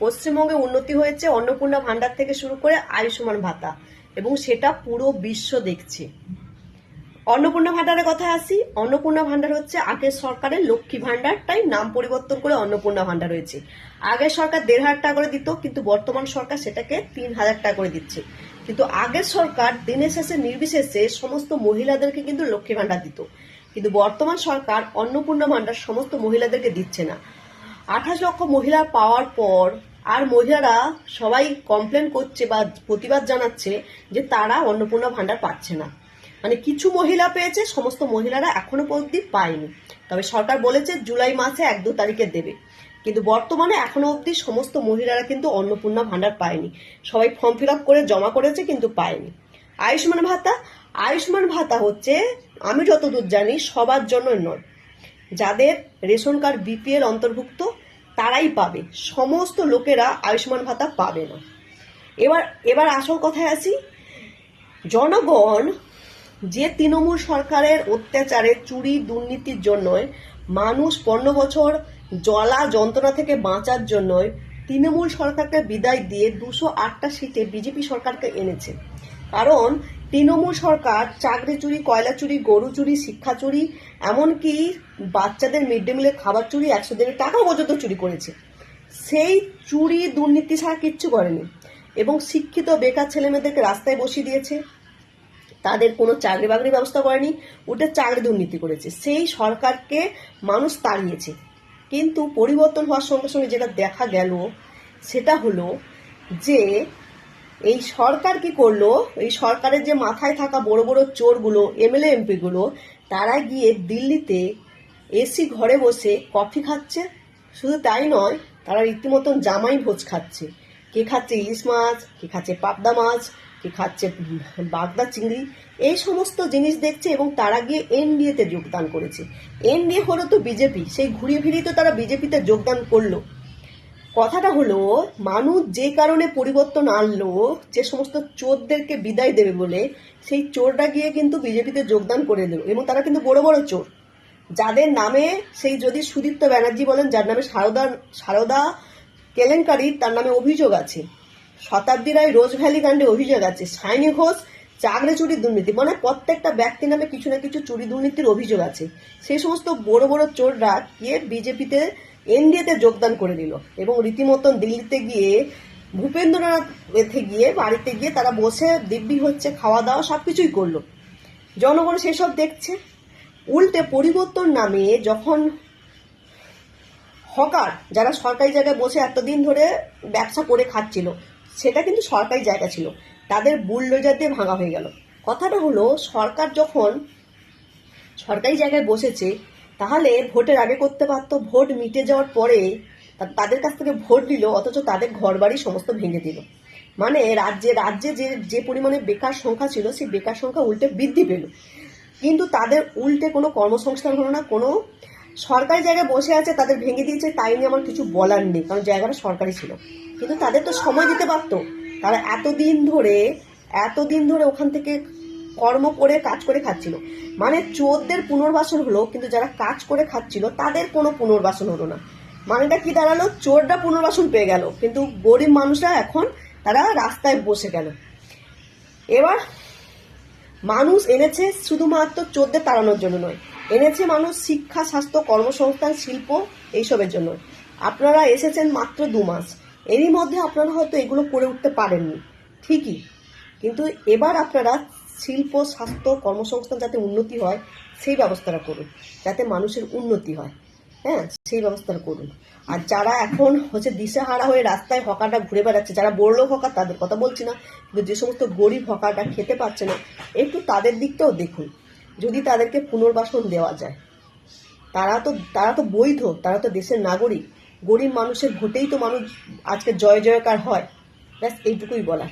পশ্চিমবঙ্গে উন্নতি হয়েছে অন্নপূর্ণা ভান্ডার থেকে শুরু করে আয়ুষ্মান ভাতা, এবং সেটা পুরো বিশ্ব দেখছে। অন্নপূর্ণা ভান্ডারের কথা আসি। অন্নপূর্ণা ভান্ডার হচ্ছে আগের সরকারের লক্ষ্মী ভান্ডারটাই নাম পরিবর্তন করে অন্নপূর্ণা ভান্ডার হয়েছে। আগের সরকার ১,৫০০ টাকা করে দিত, কিন্তু বর্তমান সরকার সেটাকে ৩,০০০ টাকা করে দিচ্ছে। কিন্তু আগের সরকার দিনের শেষে নির্বিশেষে সমস্ত মহিলাদেরকে কিন্তু লক্ষ্মী ভান্ডার দিত, কিন্তু বর্তমান সরকার অন্নপূর্ণা ভান্ডার সমস্ত মহিলাদেরকে দিচ্ছে না। ২৮ লক্ষ মহিলা পাওয়ার পর আর মহিলারা সবাই কমপ্লেন করছে বা প্রতিবাদ জানাচ্ছে যে তারা অন্নপূর্ণা ভান্ডার পাচ্ছে না। মানে কিছু মহিলা পেয়েছে, সমস্ত মহিলারা এখনো পর্যন্ত পায়নি। তবে সরকার বলেছে জুলাই মাসে ১-২ তারিখে দেবে, কিন্তু বর্তমানে এখনো অবধি সমস্ত মহিলারা কিন্তু অন্নপূর্ণা ভান্ডার পায়নি। সবাই ফর্ম ফিল আপ করে জমা করেছে কিন্তু পায়নি। আয়ুষ্মান ভাতা, আয়ুষ্মান ভাতা হচ্ছে আমি যতদূর জানি সবার জন্য নয়। যাদের রেশন কার্ড বিপিএল অন্তর্ভুক্ত তারাই পাবে, সমস্ত লোকেরা আয়ুষ্মান ভাতা পাবে না। এবার আসল কথায় আসি। জনগণ যে তৃণমূল সরকারের অত্যাচারে চুরি দুর্নীতির জন্য মানুষ ১৫ বছর জ্বালা যন্ত্রণা থেকে বাঁচার জন্য তৃণমূল সরকারকে বিদায় দিয়ে ২০৮টা সিটে বিজেপি সরকারকে এনেছে। কারণ তৃণমূল সরকার চাকরি চুরি, কয়লা চুরি, গরু চুরি, শিক্ষা চুরি, এমনকি বাচ্চাদের মিড ডে মিলের খাবার চুরি, ১০০ দিনের টাকাও পর্যন্ত চুরি করেছে। সেই চুরি দুর্নীতি ছাড়া কিচ্ছু করেনি, এবং শিক্ষিত বেকার ছেলেমেয়েদেরকে রাস্তায় বসিয়ে দিয়েছে। তাদের কোনো চাকরি বাকরির ব্যবস্থা করেনি, ওটা চাকরি দুর্নীতি করেছে। সেই সরকারকে মানুষ তাড়িয়েছে। কিন্তু পরিবর্তন হওয়ার সঙ্গে সঙ্গে যেটা দেখা গেল সেটা হলো যে এই সরকার কি করলো, এই সরকারের যে মাথায় থাকা বড় বড় চোরগুলো, এমএলএ এমপিগুলো, তারা গিয়ে দিল্লিতে এসি ঘরে বসে কফি খাচ্ছে। শুধু তাই নয়, তারা রীতিমতন জামাই ভোজ খাচ্ছে। কে খাচ্ছে ইলিশ মাছ, কে খাচ্ছে পাবদা মাছ, কে খাচ্ছে বাগদা চিংড়ি, এই সমস্ত জিনিস দেখছে। এবং তারা গিয়ে এনডিএতে যোগদান করেছে। এনডিএ হলো তো বিজেপি, সেই ঘুরিয়ে ফিরিয়ে তো তারা বিজেপিতে যোগদান করলো। কথাটা হলো, মানুষ যে কারণে পরিবর্তন আনলো, যে সমস্ত চোরদেরকে বিদায় দেবে বলে, সেই চোররা গিয়ে কিন্তু বিজেপিতে যোগদান করে দিল। এবং তারা কিন্তু বড় বড় চোর, যাদের নামে সেই যদি সুদীপ্ত ব্যানার্জি বলেন, যার নামে সারদা কেলেঙ্কারি, তার নামে অভিযোগ আছে। শতাব্দী রায় রোজ ভ্যালি কাণ্ডে অভিযোগ আছে। সায়নী ঘোষ চাকরি চুরির দুর্নীতি, মানে প্রত্যেকটা ব্যক্তির নামে কিছু না কিছু চুরি দুর্নীতির অভিযোগ আছে। সেই সমস্ত বড় বড় চোররা গিয়ে বিজেপিতে এনডিএতে যোগদান করে দিল। এবং রীতিমতন দিল্লিতে গিয়ে ভূপেন্দ্রনাথ গিয়ে বাড়িতে গিয়ে তারা বসে দিব্যি হচ্ছে, খাওয়া দাওয়া সবকিছুই করলো। জনগণ সেসব দেখছে। উল্টে পরিবর্তন নামে যখন হকার, যারা সরকারি জায়গায় বসে এতদিন ধরে ব্যবসা করে খাচ্ছিল, সেটা কিন্তু সরকারি জায়গা ছিল, তাদের বুলডোজার দিয়ে ভাঙা হয়ে গেল। কথাটা হলো, সরকার যখন সরকারি জায়গায় বসেছে তাহলে ভোটের আগে করতে পারতো। ভোট মিটে যাওয়ার পরে তাদের কাছ থেকে ভোট দিল, অথচ তাদের ঘরবাড়ি সমস্ত ভেঙে দিল। মানে রাজ্যে যে পরিমাণে বেকার সংখ্যা ছিল, সেই বেকার সংখ্যা উল্টে বৃদ্ধি পেল। কিন্তু তাদের উল্টে কোনো কর্মসংস্থান হলো না। কোনো সরকারি জায়গায় বসে আছে, তাদের ভেঙে দিয়েছে, তাই নিয়ে আমার কিছু বলার নেই, কারণ জায়গাটা সরকারি ছিল। কিন্তু তাদের তো সময় দিতে পারতো। তারা এতদিন ধরে ওখান থেকে কর্ম করে কাজ করে খাচ্ছিল। মানে চোরদের পুনর্বাসন হলো, কিন্তু যারা কাজ করে খাচ্ছিল তাদের কোনো পুনর্বাসন হলো না। মানেটা কি দাঁড়ালো, চোররা পুনর্বাসন পেয়ে গেল, কিন্তু গরিব মানুষরা এখন তারা রাস্তায় বসে গেল। এবার মানুষ এনেছে শুধুমাত্র চোরদের তাড়ানোর জন্য নয়, এনেছে মানুষ শিক্ষা, স্বাস্থ্য, কর্মসংস্থান, শিল্প, এইসবের জন্য। আপনারা এসেছেন মাত্র 2 মাস, এরই মধ্যে আপনারা হয়তো এগুলো করে উঠতে পারেননি ঠিকই, কিন্তু এবার আপনারা শিল্প, স্বাস্থ্য, কর্মসংস্থান যাতে উন্নতি হয় সেই ব্যবস্থাটা করুন, যাতে মানুষের উন্নতি হয়। হ্যাঁ, সেই ব্যবস্থাটা করুন। আর যারা এখন হচ্ছে দিশেহারা হয়ে রাস্তায় হকারটা ঘুরে বেড়াচ্ছে, যারা বড়লোক হকার তাদের কথা বলছি না, কিন্তু যে সমস্ত গরিব হকারটা খেতে পাচ্ছে না, একটু তাদের দিকটাও দেখুন। যদি তাদেরকে পুনর্বাসন দেওয়া যায়, তারা তো বৈধ, তারা তো দেশের নাগরিক। গরিব মানুষের ভোটেই তো মানুষ আজকে জয় জয়কার হয়। ব্যাস এইটুকুই বলার।